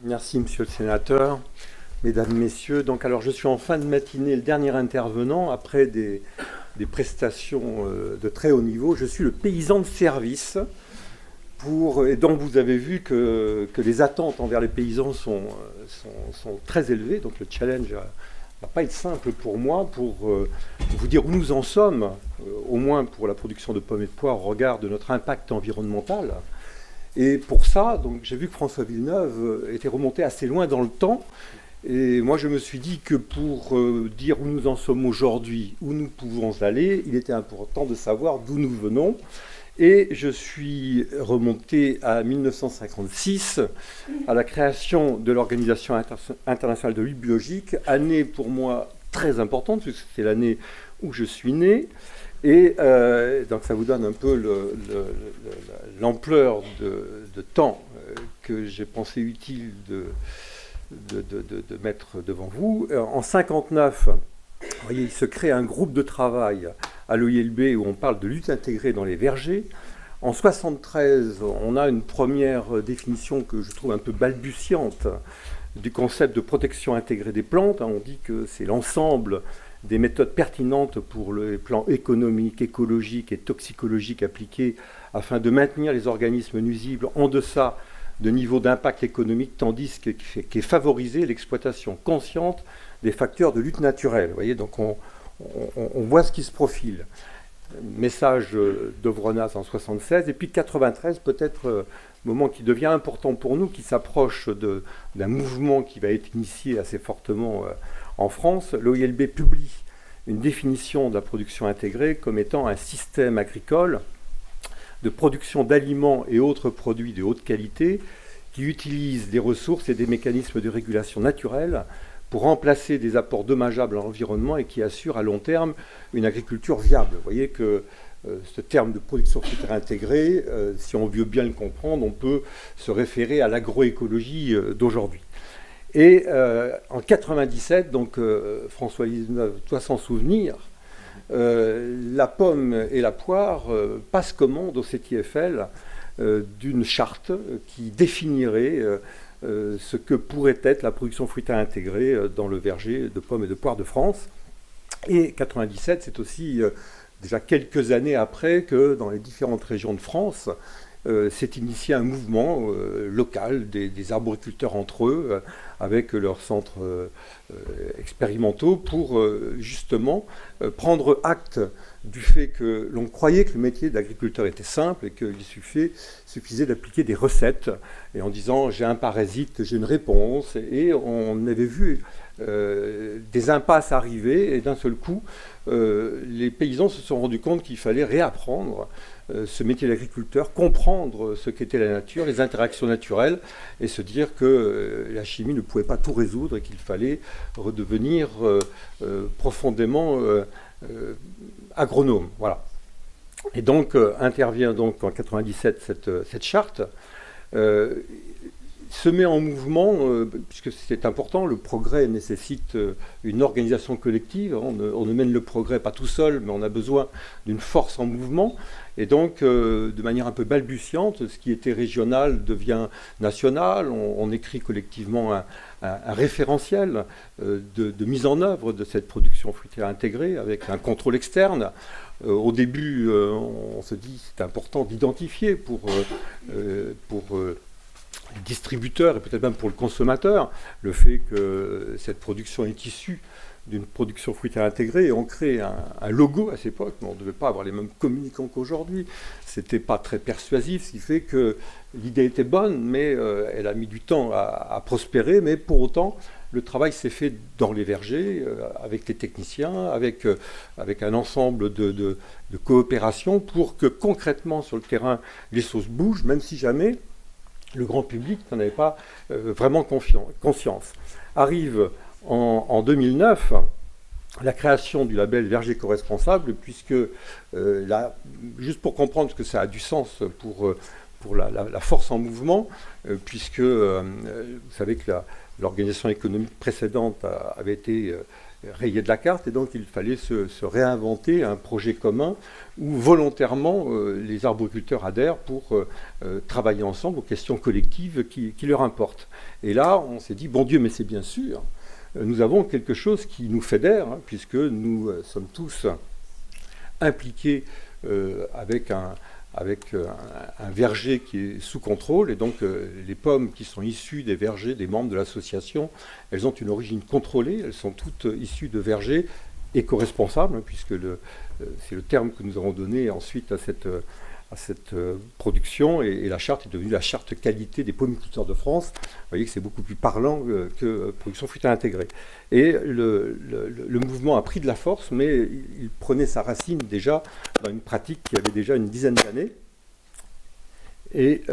Merci, monsieur le sénateur. Mesdames, messieurs, alors je suis en fin de matinée, le dernier intervenant, après des prestations de très haut niveau. Je suis le paysan de service, et donc vous avez vu que les attentes envers les paysans sont très élevées, donc le challenge ne va pas être simple pour moi, pour vous dire où nous en sommes, au moins pour la production de pommes et de poires au regard de notre impact environnemental. Et pour ça, donc j'ai vu que François Villeneuve était remonté assez loin dans le temps. Et moi, je me suis dit que pour dire où nous en sommes aujourd'hui, où nous pouvons aller, il était important de savoir d'où nous venons. Et je suis remonté à 1956, à la création de l'Organisation internationale de lutte biologique, année pour moi très importante, puisque c'est l'année où je suis né. Et donc ça vous donne un peu l'ampleur de temps que j'ai pensé utile de mettre devant vous. En 1959, vous voyez, il se crée un groupe de travail à l'OILB où on parle de lutte intégrée dans les vergers. En 1973, on a une première définition que je trouve un peu balbutiante du concept de protection intégrée des plantes. On dit que c'est l'ensemble des méthodes pertinentes pour le plan économique, écologique et toxicologique appliquées afin de maintenir les organismes nuisibles en deçà de niveaux d'impact économique, tandis qu'est favorisée l'exploitation consciente des facteurs de lutte naturelle. Vous voyez, donc on voit ce qui se profile. Message d'Ovronas en 1976, et puis 93, peut-être moment qui devient important pour nous, qui s'approche d'un mouvement qui va être initié assez fortement en France. L'OILB publie une définition de la production intégrée comme étant un système agricole de production d'aliments et autres produits de haute qualité qui utilise des ressources et des mécanismes de régulation naturelle pour remplacer des apports dommageables à l'environnement et qui assure à long terme une agriculture viable. Vous voyez que ce terme de production fruitière intégrée, si on veut bien le comprendre, on peut se référer à l'agroécologie d'aujourd'hui. Et en 1997, donc François Villeneuve doit s'en souvenir, la pomme et la poire passent commande au CTFL d'une charte qui définirait ce que pourrait être la production fruitière intégrée dans le verger de pommes et de poires de France. Et 97, c'est aussi déjà quelques années après que dans les différentes régions de France, s'est initié un mouvement local des arboriculteurs entre eux, avec leurs centres expérimentaux, pour justement prendre acte du fait que l'on croyait que le métier d'agriculteur était simple et qu'il suffisait d'appliquer des recettes, et en disant j'ai un parasite, j'ai une réponse, et on avait vu des impasses arriver, et d'un seul coup, les paysans se sont rendus compte qu'il fallait réapprendre ce métier d'agriculteur, comprendre ce qu'était la nature, les interactions naturelles, et se dire que la chimie ne pouvait pas tout résoudre et qu'il fallait redevenir profondément agronome. Voilà. Et donc intervient donc en 97 cette charte. Se met en mouvement, puisque c'est important, le progrès nécessite une organisation collective. On ne mène le progrès pas tout seul, mais on a besoin d'une force en mouvement. Et donc, de manière un peu balbutiante, ce qui était régional devient national. On écrit collectivement un référentiel de mise en œuvre de cette production fruitière intégrée avec un contrôle externe. Au début, on se dit c'est important d'identifier pour les distributeurs et peut-être même pour le consommateur, le fait que cette production est issue d'une production fruitière intégrée, et on crée un logo à cette époque, mais on ne devait pas avoir les mêmes communicants qu'aujourd'hui. C'était pas très persuasif, ce qui fait que l'idée était bonne, mais elle a mis du temps à prospérer, mais pour autant, le travail s'est fait dans les vergers, avec les techniciens, avec un ensemble de coopération pour que concrètement sur le terrain, les choses bougent, même si jamais le grand public n'en avait pas vraiment conscience. Arrive en 2009 la création du label Verger éco-responsable, puisque juste pour comprendre que ça a du sens pour la force en mouvement, puisque vous savez que l'organisation économique précédente avait été rayée de la carte, et donc il fallait se réinventer un projet commun où volontairement les arboriculteurs adhèrent pour travailler ensemble aux questions collectives qui leur importent. Et là, on s'est dit, bon Dieu, mais c'est bien sûr, nous avons quelque chose qui nous fédère, hein, puisque nous sommes tous impliqués avec un verger qui est sous contrôle, et donc les pommes qui sont issues des vergers des membres de l'association, elles ont une origine contrôlée, elles sont toutes issues de vergers éco-responsables, hein, puisque c'est le terme que nous avons donné ensuite à cette production, et la charte est devenue la charte qualité des pommiculteurs de France. Vous voyez que c'est beaucoup plus parlant que production fruitière intégrée. Et le mouvement a pris de la force, mais il prenait sa racine déjà dans une pratique qui avait déjà une dizaine d'années. Et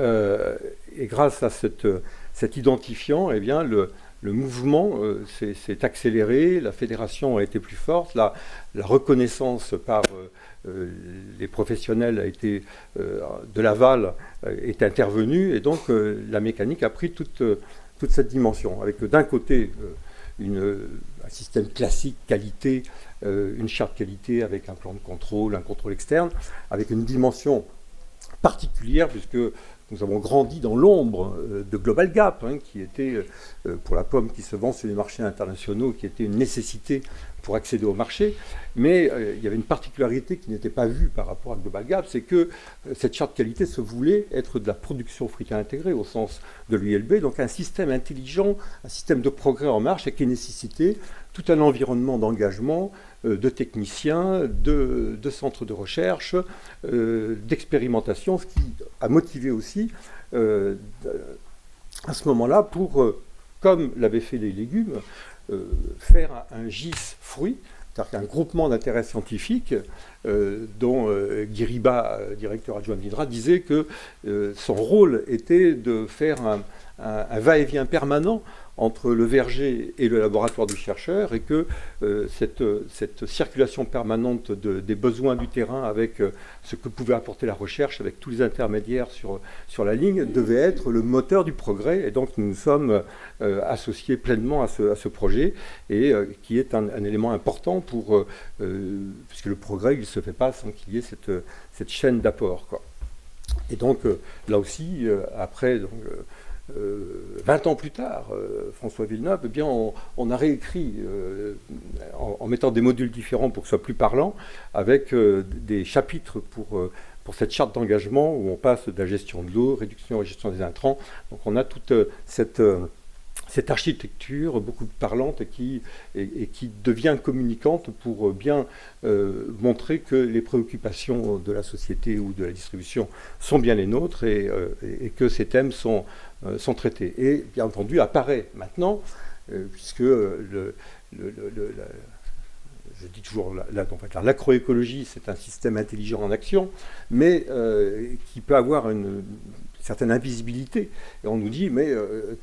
grâce à cet identifiant, eh bien, le mouvement s'est accéléré, la fédération a été plus forte, la reconnaissance par les professionnels de l'aval est intervenue, et donc la mécanique a pris toute cette dimension, avec d'un côté un système classique qualité, une charte qualité avec un plan de contrôle, un contrôle externe, avec une dimension particulière, puisque nous avons grandi dans l'ombre de Global Gap, hein, qui était, pour la pomme qui se vend sur les marchés internationaux, qui était une nécessité pour accéder au marché. Mais il y avait une particularité qui n'était pas vue par rapport à Global Gap, c'est que cette charte qualité se voulait être de la production fruitière intégrée au sens de l'UILB, donc un système intelligent, un système de progrès en marche, et qui nécessitait tout un environnement d'engagement, de techniciens, de centres de recherche, d'expérimentation, ce qui a motivé aussi à ce moment-là pour, comme l'avaient fait les légumes, faire un GIS fruit, c'est-à-dire un groupement d'intérêt scientifique dont Guiriba, directeur adjoint de l'INRA, disait que son rôle était de faire un va-et-vient permanent entre le verger et le laboratoire du chercheur, et que cette circulation permanente des besoins du terrain avec ce que pouvait apporter la recherche, avec tous les intermédiaires sur la ligne, devait être le moteur du progrès. Et donc nous nous sommes associés pleinement à ce projet, et qui est un élément important puisque le progrès, il ne se fait pas sans qu'il y ait cette chaîne d'apport, quoi. Et donc là aussi, après... 20 ans plus tard, François Villeneuve, eh bien, on a réécrit en mettant des modules différents pour que ce soit plus parlant, avec des chapitres pour cette charte d'engagement où on passe de la gestion de l'eau, réduction et gestion des intrants. Donc on a toute cette architecture beaucoup plus parlante et qui devient communicante pour bien montrer que les préoccupations de la société ou de la distribution sont bien les nôtres, et que ces thèmes sont traités. Et bien entendu apparaît maintenant, puisque je dis toujours, l'agroécologie, c'est un système intelligent en action, mais qui peut avoir une certaine invisibilité. Et on nous dit, mais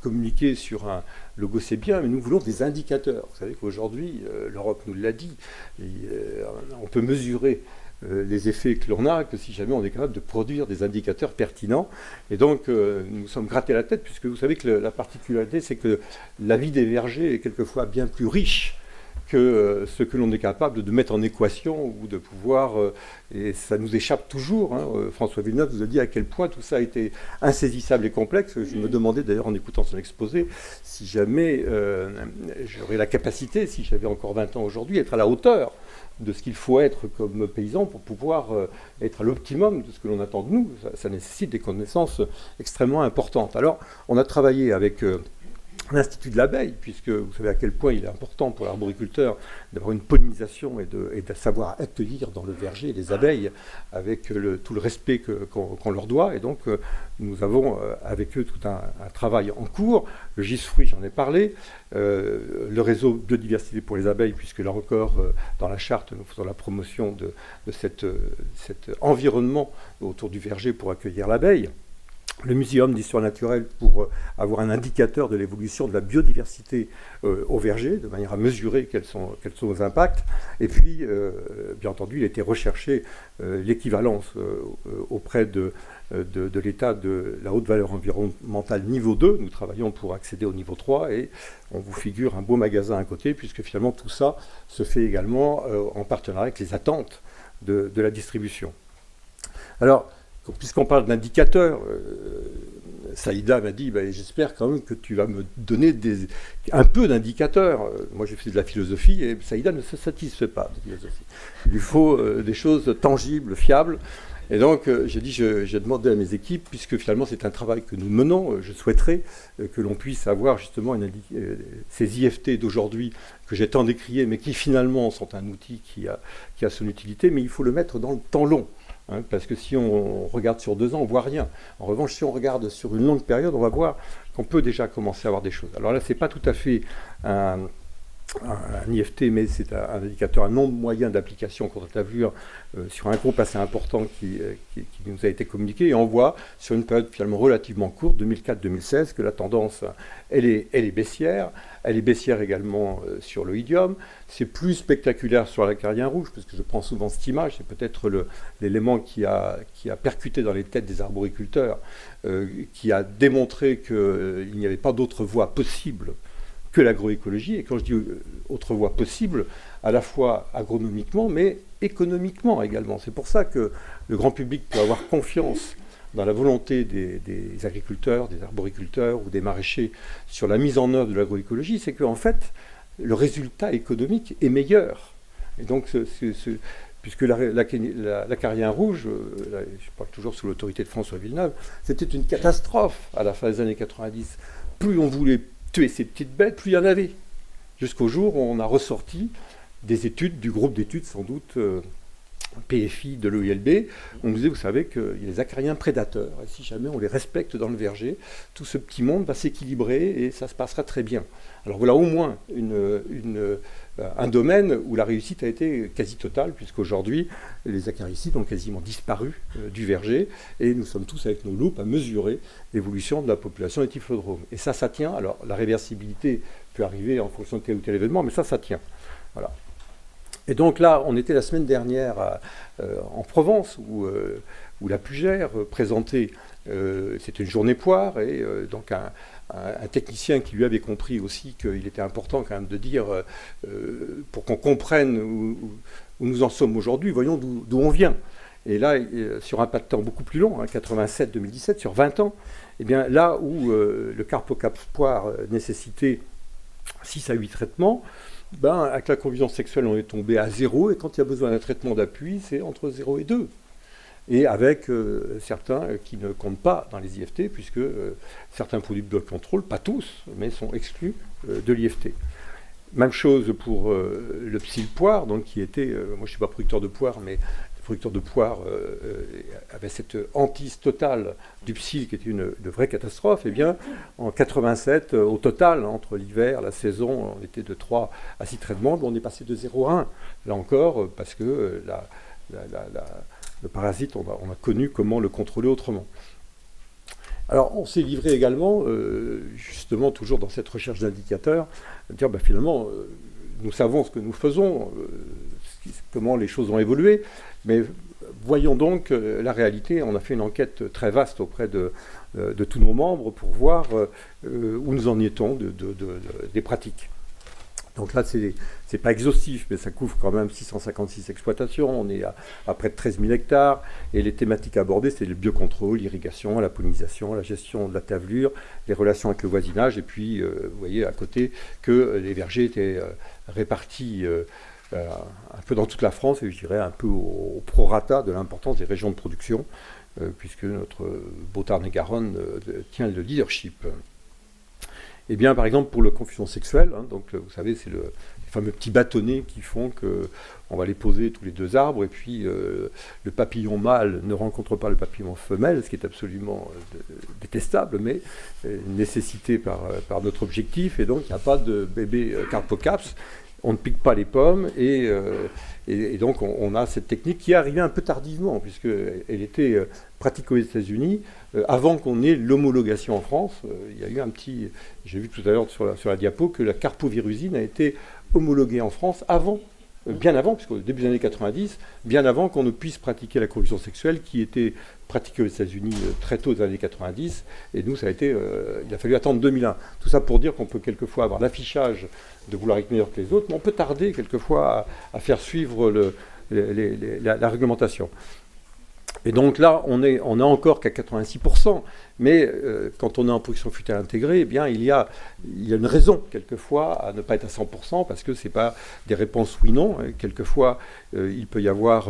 communiquer sur un logo, c'est bien, mais nous voulons des indicateurs. Vous savez qu'aujourd'hui, l'Europe nous l'a dit, on peut mesurer les effets que l'on a que si jamais on est capable de produire des indicateurs pertinents. Et donc, nous sommes grattés la tête, puisque vous savez que la particularité, c'est que la vie des vergers est quelquefois bien plus riche que ce que l'on est capable de mettre en équation ou de pouvoir, et ça nous échappe toujours, hein. François Villeneuve vous a dit à quel point tout ça a été insaisissable et complexe. Je me demandais d'ailleurs en écoutant son exposé si jamais j'aurais la capacité, si j'avais encore 20 ans aujourd'hui, d'être à la hauteur de ce qu'il faut être comme paysan pour pouvoir être à l'optimum de ce que l'on attend de nous. Ça nécessite des connaissances extrêmement importantes. Alors, on a travaillé avec l'Institut de l'abeille, puisque vous savez à quel point il est important pour l'arboriculteur d'avoir une pollinisation et de savoir accueillir dans le verger les abeilles avec tout le respect qu'on leur doit. Et donc nous avons avec eux tout un travail en cours. Le GIS fruit, j'en ai parlé. Le réseau biodiversité pour les abeilles, puisque là encore dans la charte nous faisons la promotion de cet environnement autour du verger pour accueillir l'abeille. le Muséum d'histoire naturelle pour avoir un indicateur de l'évolution de la biodiversité au verger, de manière à mesurer quels sont nos impacts. Et puis, bien entendu, il a été recherché l'équivalence auprès de l'état de la haute valeur environnementale niveau 2. Nous travaillons pour accéder au niveau 3 et on vous figure un beau magasin à côté, puisque finalement tout ça se fait également en partenariat avec les attentes de la distribution. Alors, puisqu'on parle d'indicateurs, Saïda m'a dit j'espère quand même que tu vas me donner un peu d'indicateurs. Moi j'ai fait de la philosophie et Saïda ne se satisfait pas de philosophie. Il lui faut des choses tangibles, fiables. Et donc j'ai demandé à mes équipes, puisque finalement c'est un travail que nous menons, je souhaiterais que l'on puisse avoir justement ces IFT d'aujourd'hui que j'ai tant décriés, mais qui finalement sont un outil qui a son utilité, mais il faut le mettre dans le temps long. Parce que si on regarde sur 2 ans, on ne voit rien. En revanche, si on regarde sur une longue période, on va voir qu'on peut déjà commencer à voir des choses. Alors là, ce n'est pas tout à fait un IFT, mais c'est un indicateur, un nombre moyen d'applications contre la tavure sur un groupe assez important qui nous a été communiqué. Et on voit sur une période finalement relativement courte, 2004-2016, que la tendance, elle est baissière. Elle est baissière également sur l'oïdium. C'est plus spectaculaire sur l'acarien rouge, parce que je prends souvent cette image. C'est peut-être l'élément qui a percuté dans les têtes des arboriculteurs, qui a démontré qu'il n'y avait pas d'autre voie possible que l'agroécologie. Et quand je dis autre voie possible, à la fois agronomiquement, mais économiquement également. C'est pour ça que le grand public peut avoir confiance dans la volonté des agriculteurs, des arboriculteurs ou des maraîchers sur la mise en œuvre de l'agroécologie, c'est qu'en fait, le résultat économique est meilleur. Et donc, puisque l'acarien rouge, je parle toujours sous l'autorité de François Villeneuve, c'était une catastrophe à la fin des années 90. Plus on voulait tuer ces petites bêtes, plus il y en avait. Jusqu'au jour où on a ressorti des études, du groupe d'études sans doute PFI de l'OILB, on nous disait, vous savez qu'il y a les acariens prédateurs, et si jamais on les respecte dans le verger, tout ce petit monde va s'équilibrer et ça se passera très bien. Alors voilà au moins un domaine où la réussite a été quasi totale, puisqu'aujourd'hui, les acaricides ont quasiment disparu du verger, et nous sommes tous avec nos loupes à mesurer l'évolution de la population des typhlodromes. Et ça tient. Alors la réversibilité peut arriver en fonction de tel ou tel événement, mais ça tient. Voilà. Et donc là, on était la semaine dernière en Provence, où la Pugère présentait, c'était une journée poire, et donc un technicien qui lui avait compris aussi qu'il était important quand même de dire, pour qu'on comprenne où nous en sommes aujourd'hui, voyons d'où on vient. Et là, sur un pas de temps beaucoup plus long, 87-2017, sur 20 ans, eh bien, là où le Carpocaps poire nécessitait 6 à 8 traitements, avec la confusion sexuelle, on est tombé à 0, et quand il y a besoin d'un traitement d'appui, c'est entre 0 et 2. Et avec certains qui ne comptent pas dans les IFT, puisque certains produits de contrôle, pas tous, mais sont exclus de l'IFT. Même chose pour le psyll poire, donc qui était, moi je ne suis pas producteur de poire, mais le producteur de poire avait cette hantise totale du psyll qui était une vraie catastrophe. Et bien, en 87, au total, entre l'hiver, la saison, on était de 3 à 6 traitements, on est passé de 0 à 1. Là encore, parce que le parasite, on a connu comment le contrôler autrement. Alors, on s'est livré également, justement, toujours dans cette recherche d'indicateurs, à dire finalement, nous savons ce que nous faisons, comment les choses ont évolué, mais voyons donc la réalité. On a fait une enquête très vaste auprès de tous nos membres pour voir où nous en étions des pratiques. Donc là, c'est pas exhaustif, mais ça couvre quand même 656 exploitations. On est à près de 13 000 hectares. Et les thématiques abordées, c'est le biocontrôle, l'irrigation, la pollinisation, la gestion de la tavelure, les relations avec le voisinage. Et puis, vous voyez à côté que les vergers étaient répartis un peu dans toute la France, et je dirais un peu au prorata de l'importance des régions de production, puisque notre beau Tarn-et-Garonne tient le leadership. Eh bien, par exemple, pour la confusion sexuelle, donc vous savez, c'est les fameux petits bâtonnets qui font qu'on va les poser tous les 2 arbres, et puis le papillon mâle ne rencontre pas le papillon femelle, ce qui est absolument détestable, mais nécessité par notre objectif, et donc il n'y a pas de bébé Carpocaps. on ne pique pas les pommes, et donc on a cette technique qui est arrivée un peu tardivement, puisqu'elle était pratiquée aux États-Unis, avant qu'on ait l'homologation en France. Il y a eu un petit... J'ai vu tout à l'heure sur la diapo que la carpovirusine a été homologuée en France avant, bien avant, puisqu'au début des années 90, bien avant qu'on ne puisse pratiquer la corruption sexuelle qui était pratiquée aux États-Unis très tôt dans les années 90, et nous, il a fallu attendre 2001. Tout ça pour dire qu'on peut quelquefois avoir l'affichage de vouloir être meilleur que les autres, mais on peut tarder quelquefois à faire suivre la réglementation. Et donc là, on n'est encore qu'à 86%, mais quand on est en production futile intégrée, eh bien, il y a une raison, quelquefois, à ne pas être à 100%, parce que ce n'est pas des réponses oui-non. Quelquefois, il peut y avoir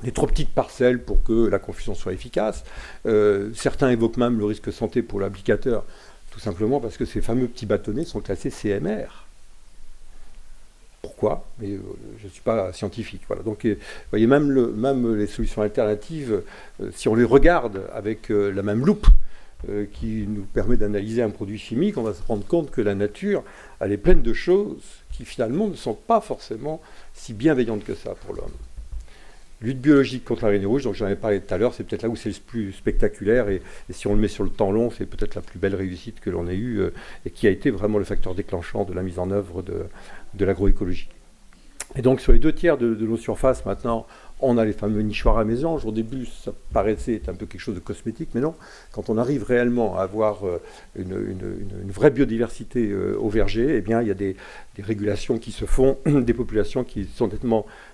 des trop petites parcelles pour que la confusion soit efficace. Certains évoquent même le risque santé pour l'applicateur, tout simplement parce que ces fameux petits bâtonnets sont classés CMR. Pourquoi? Mais je ne suis pas scientifique. Voilà. Donc, vous voyez, même les solutions alternatives, si on les regarde avec la même loupe qui nous permet d'analyser un produit chimique, on va se rendre compte que la nature, elle est pleine de choses qui, finalement, ne sont pas forcément si bienveillantes que ça pour l'homme. Lutte biologique contre la rhinée rouge, donc j'en ai parlé tout à l'heure, c'est peut-être là où c'est le plus spectaculaire, et si on le met sur le temps long, c'est peut-être la plus belle réussite que l'on ait eue, et qui a été vraiment le facteur déclenchant de la mise en œuvre de l'agroécologie. Et donc sur les 2/3 de nos surfaces maintenant, on a les fameux nichoirs à mésanges. Au début, ça paraissait être un peu quelque chose de cosmétique, mais non. Quand on arrive réellement à avoir une vraie biodiversité au verger, eh bien, il y a des régulations qui se font, des populations qui sont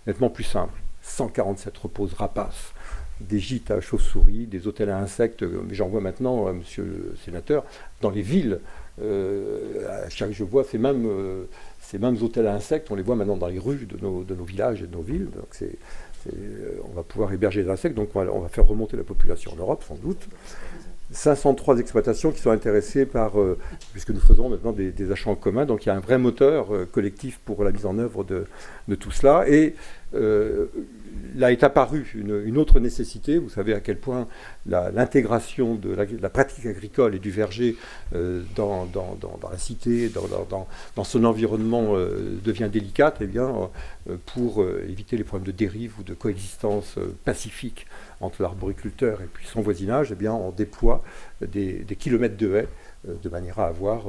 nettement plus simples. 147 reposes rapaces, des gîtes à chauves-souris, des hôtels à insectes, mais j'en vois maintenant, monsieur le sénateur, dans les villes. Je vois ces mêmes hôtels à insectes, on les voit maintenant dans les rues de nos villages et de nos villes. Donc on va pouvoir héberger des insectes, donc on va faire remonter la population en Europe, sans doute. 503 exploitations qui sont intéressées par, puisque nous faisons maintenant des achats en commun, donc il y a un vrai moteur collectif pour la mise en œuvre de tout cela. Et là est apparue une autre nécessité. Vous savez à quel point l'intégration de la pratique agricole et du verger dans la cité, dans son environnement devient délicate. Eh bien, pour éviter les problèmes de dérive ou de coexistence pacifique entre l'arboriculteur et puis son voisinage, eh bien, on déploie des kilomètres de haies de manière à avoir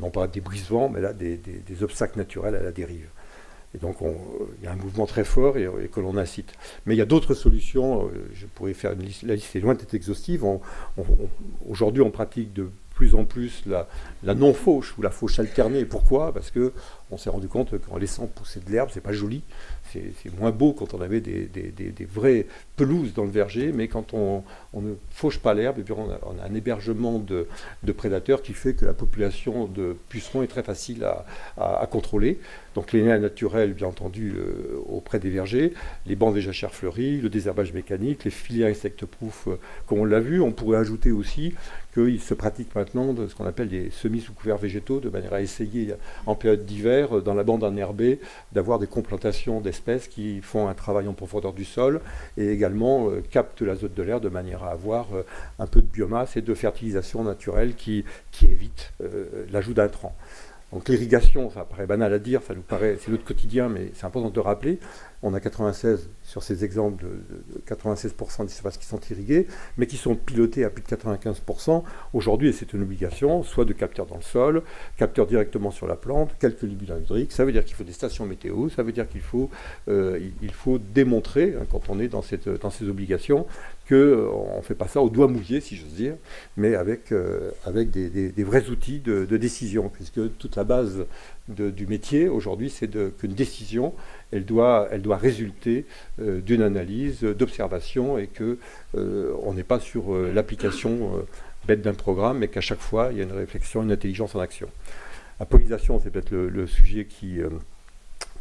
non pas des brise-vents, mais là des obstacles naturels à la dérive. Et donc, il y a un mouvement très fort et que l'on incite. Mais il y a d'autres solutions. Je pourrais faire une liste. La liste est loin d'être exhaustive. Aujourd'hui, on pratique de plus en plus la non-fauche ou la fauche alternée. Pourquoi? Parce qu'on s'est rendu compte qu'en laissant pousser de l'herbe, c'est pas joli. C'est moins beau quand on avait des vraies pelouses dans le verger, mais quand on ne fauche pas l'herbe, on a un hébergement de prédateurs qui fait que la population de pucerons est très facile à contrôler. Donc les liens naturels, bien entendu, auprès des vergers, les bancs des jachères fleuries, le désherbage mécanique, les filières insectes-proof, comme on l'a vu. On pourrait ajouter aussi qu'il se pratique maintenant de ce qu'on appelle des semis sous couverts végétaux, de manière à essayer, en période d'hiver, dans la bande enherbée, d'avoir des complantations d'espèces qui font un travail en profondeur du sol et également captent l'azote de l'air de manière à avoir un peu de biomasse et de fertilisation naturelle qui évite l'ajout d'intrants. Donc l'irrigation, ça paraît banal à dire, c'est notre quotidien, mais c'est important de le rappeler. On a 96 sur ces exemples de 96% des surfaces qui sont irriguées, mais qui sont pilotées à plus de 95%. Aujourd'hui, et c'est une obligation, soit de capteurs dans le sol, capteurs directement sur la plante, quelques libulins hydriques. Ça veut dire qu'il faut des stations météo, ça veut dire qu'il faut démontrer, quand on est dans ces obligations, qu'on ne fait pas ça au doigt mouillé, si j'ose dire, mais avec des vrais outils de décision, puisque toute la base du métier aujourd'hui, c'est qu'une décision, elle doit résulter d'une analyse, d'observation, et qu'on n'est pas sur l'application bête d'un programme, mais qu'à chaque fois, il y a une réflexion, une intelligence en action. La pollinisation, c'est peut-être le sujet qui est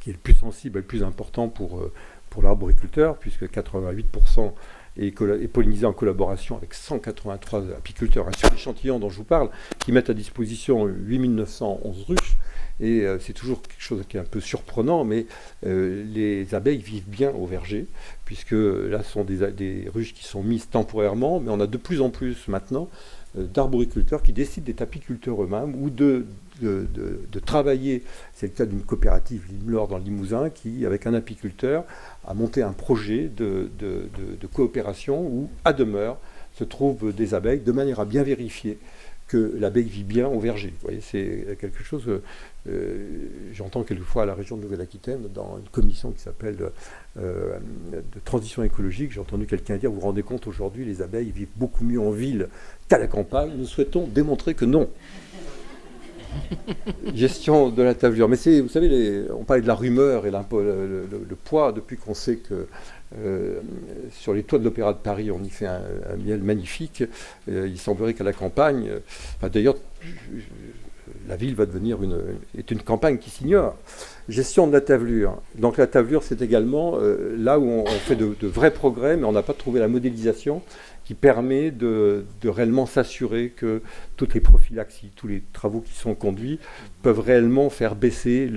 le plus sensible et le plus important pour l'arboriculteur, puisque 88% est pollinisé en collaboration avec 183 apiculteurs. Sur l'échantillon dont je vous parle, qui mettent à disposition 8911 ruches, et c'est toujours quelque chose qui est un peu surprenant, mais les abeilles vivent bien au verger, puisque là, ce sont des ruches qui sont mises temporairement, mais on a de plus en plus maintenant d'arboriculteurs qui décident d'être apiculteurs eux-mêmes ou de travailler. C'est le cas d'une coopérative Limlor dans le Limousin qui, avec un apiculteur, a monté un projet de coopération où, à demeure, se trouvent des abeilles de manière à bien vérifier que l'abeille vit bien au verger. Vous voyez, c'est quelque chose, j'entends quelquefois à la région de Nouvelle-Aquitaine, dans une commission qui s'appelle de transition écologique, j'ai entendu quelqu'un dire, vous vous rendez compte, aujourd'hui, les abeilles vivent beaucoup mieux en ville qu'à la campagne. Nous souhaitons démontrer que non. Gestion de la tavelure. Mais vous savez, on parlait de la rumeur et le poids, depuis qu'on sait que sur les toits de l'Opéra de Paris, on y fait un miel magnifique. Il semblerait qu'à la campagne, d'ailleurs, la ville va devenir est une campagne qui s'ignore. Gestion de la tavelure. Donc la tavelure, c'est également là où on fait de vrais progrès, mais on n'a pas trouvé la modélisation qui permet de réellement s'assurer que toutes les prophylaxies, tous les travaux qui sont conduits peuvent réellement faire baisser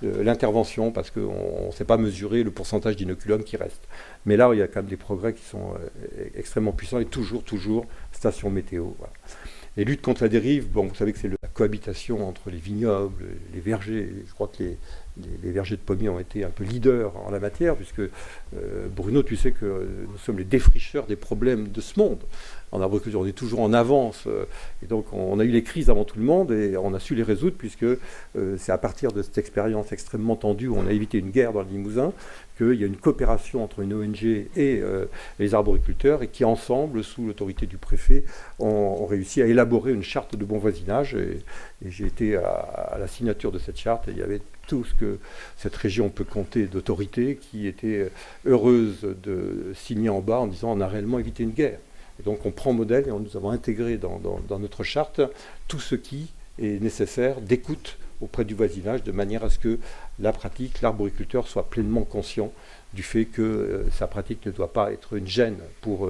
l'intervention, parce qu'on ne sait pas mesurer le pourcentage d'inoculum qui reste. Mais là, il y a quand même des progrès qui sont extrêmement puissants, et toujours, station météo. Voilà. Et lutte contre la dérive, bon, vous savez que c'est la cohabitation entre les vignobles, les vergers. Je crois que les vergers de pommiers ont été un peu leaders en la matière, puisque Bruno, tu sais que nous sommes les défricheurs des problèmes de ce monde. En arboriculture, on est toujours en avance, et donc on a eu les crises avant tout le monde, et on a su les résoudre, puisque c'est à partir de cette expérience extrêmement tendue où on a évité une guerre dans le Limousin, qu'il y a une coopération entre une ONG et les arboriculteurs, et qui ensemble, sous l'autorité du préfet, ont réussi à élaborer une charte de bon voisinage, et j'ai été à la signature de cette charte, et il y avait tout ce que cette région peut compter d'autorités qui étaient heureuses de signer en bas en disant on a réellement évité une guerre. Et donc on prend modèle, et nous avons intégré dans notre charte tout ce qui est nécessaire d'écoute auprès du voisinage, de manière à ce que l'arboriculteur soit pleinement conscient du fait que sa pratique ne doit pas être une gêne pour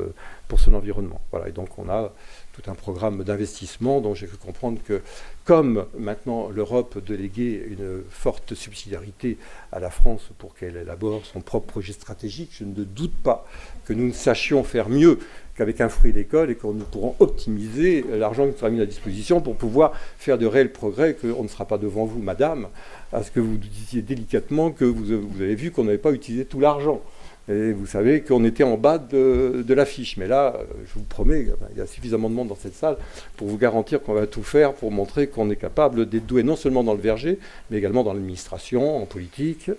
son environnement. Voilà, et donc on a tout un programme d'investissement dont j'ai cru comprendre que, comme maintenant l'Europe déléguait une forte subsidiarité à la France pour qu'elle élabore son propre projet stratégique, je ne doute pas que nous ne sachions faire mieux qu'avec un fruit d'école, et que nous pourrons optimiser l'argent qui sera mis à disposition pour pouvoir faire de réels progrès, qu'on ne sera pas devant vous, madame, à ce que vous disiez délicatement que vous avez vu qu'on n'avait pas utilisé tout l'argent. Et vous savez qu'on était en bas de l'affiche. Mais là, je vous promets, il y a suffisamment de monde dans cette salle pour vous garantir qu'on va tout faire pour montrer qu'on est capable d'être doué non seulement dans le verger, mais également dans l'administration, en politique,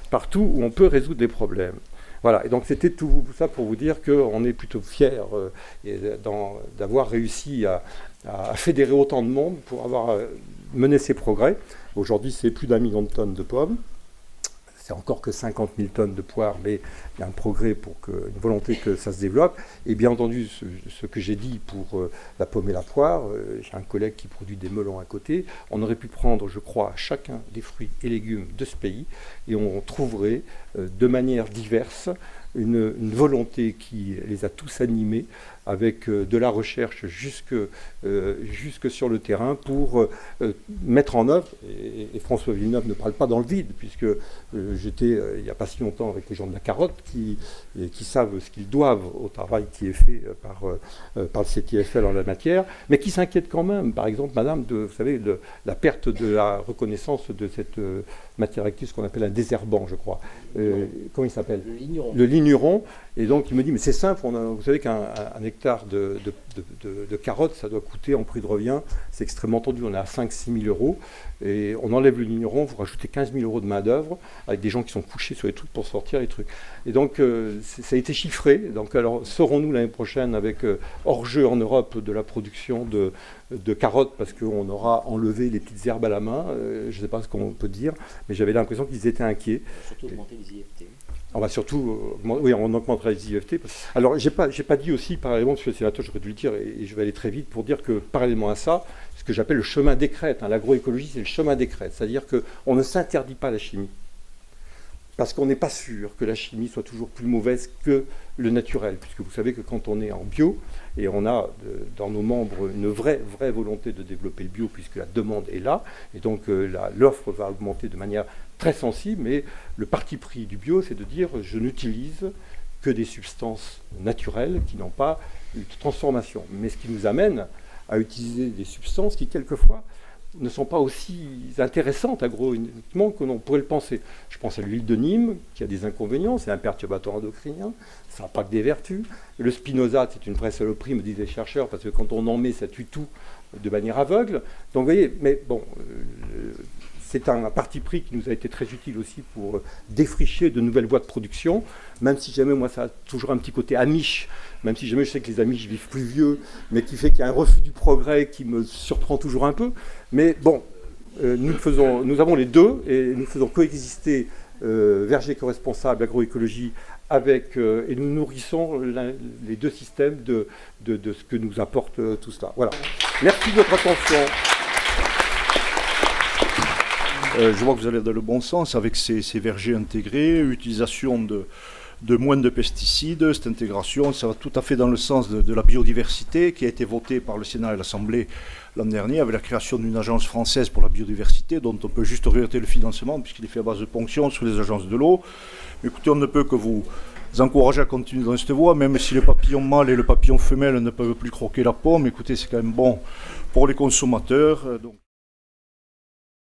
partout où on peut résoudre des problèmes. Voilà, et donc c'était tout ça pour vous dire qu'on est plutôt fiers d'avoir réussi à fédérer autant de monde pour avoir mené ces progrès. Aujourd'hui, c'est plus d'1 million de tonnes de pommes. C'est encore que 50 000 tonnes de poires, mais il y a un progrès une volonté que ça se développe. Et bien entendu, ce que j'ai dit pour la pomme et la poire, j'ai un collègue qui produit des melons à côté. On aurait pu prendre, je crois, chacun des fruits et légumes de ce pays, et on trouverait de manière diverse une volonté qui les a tous animés, avec de la recherche jusque sur le terrain pour mettre en œuvre, et François Villeneuve ne parle pas dans le vide, puisque j'étais il n'y a pas si longtemps avec les gens de la carotte qui savent ce qu'ils doivent au travail qui est fait par le CTFL en la matière, mais qui s'inquiètent quand même, par exemple, madame, vous savez, la perte de la reconnaissance de cette matière active, ce qu'on appelle un désherbant, je crois. Comment il s'appelle ? Le ligneron. Et donc il me dit, mais c'est simple, vous savez qu'un hectare de carottes, ça doit coûter en prix de revient, c'est extrêmement tendu, on est à 5-6 000 euros, et on enlève le ligneron, vous rajoutez 15 000 euros de main d'œuvre, avec des gens qui sont couchés sur les trucs pour sortir les trucs. Et donc ça a été chiffré, donc alors serons-nous l'année prochaine avec hors-jeu en Europe de la production de carottes, parce qu'on aura enlevé les petites herbes à la main, je ne sais pas ce qu'on peut dire, mais j'avais l'impression qu'ils étaient inquiets. Surtout augmenter les IFT. On va surtout, oui, on augmentera les IFT. Alors, j'ai pas dit aussi, parallèlement, monsieur le sénateur, j'aurais dû le dire, et je vais aller très vite pour dire que, parallèlement à ça, ce que j'appelle le chemin des crêtes, l'agroécologie, c'est le chemin des crêtes, c'est-à-dire qu'on ne s'interdit pas la chimie, parce qu'on n'est pas sûr que la chimie soit toujours plus mauvaise que le naturel, puisque vous savez que quand on est en bio, et on a dans nos membres une vraie volonté de développer le bio, puisque la demande est là, et donc l'offre va augmenter de manière très sensible, mais le parti pris du bio, c'est de dire je n'utilise que des substances naturelles qui n'ont pas eu de transformation. Mais ce qui nous amène à utiliser des substances qui, quelquefois, ne sont pas aussi intéressantes agronomiquement que l'on pourrait le penser. Je pense à l'huile de Nîmes, qui a des inconvénients, c'est un perturbateur endocrinien, ça n'a pas que des vertus. Le spinosate, c'est une vraie saloperie, me disent les chercheurs, parce que quand on en met, ça tue tout de manière aveugle. Donc vous voyez, mais bon, c'est un parti pris qui nous a été très utile aussi pour défricher de nouvelles voies de production, même si jamais, moi, ça a toujours un petit côté amiche, même si jamais je sais que les Amish vivent plus vieux, mais qui fait qu'il y a un refus du progrès qui me surprend toujours un peu. Mais bon, nous avons les deux, et nous faisons coexister verger éco-responsable, agroécologie, et nous nourrissons les deux systèmes de ce que nous apporte tout cela. Voilà. Merci de votre attention. Je vois que vous allez dans le bon sens avec ces vergers intégrés, utilisation de moins de pesticides. Cette intégration, ça va tout à fait dans le sens de la biodiversité qui a été votée par le Sénat et l'Assemblée l'an dernier avec la création d'une agence française pour la biodiversité dont on peut juste orienter le financement puisqu'il est fait à base de ponction sous les agences de l'eau. Écoutez, on ne peut que vous encourager à continuer dans cette voie, même si le papillon mâle et le papillon femelle ne peuvent plus croquer la pomme. Écoutez, c'est quand même bon pour les consommateurs. Donc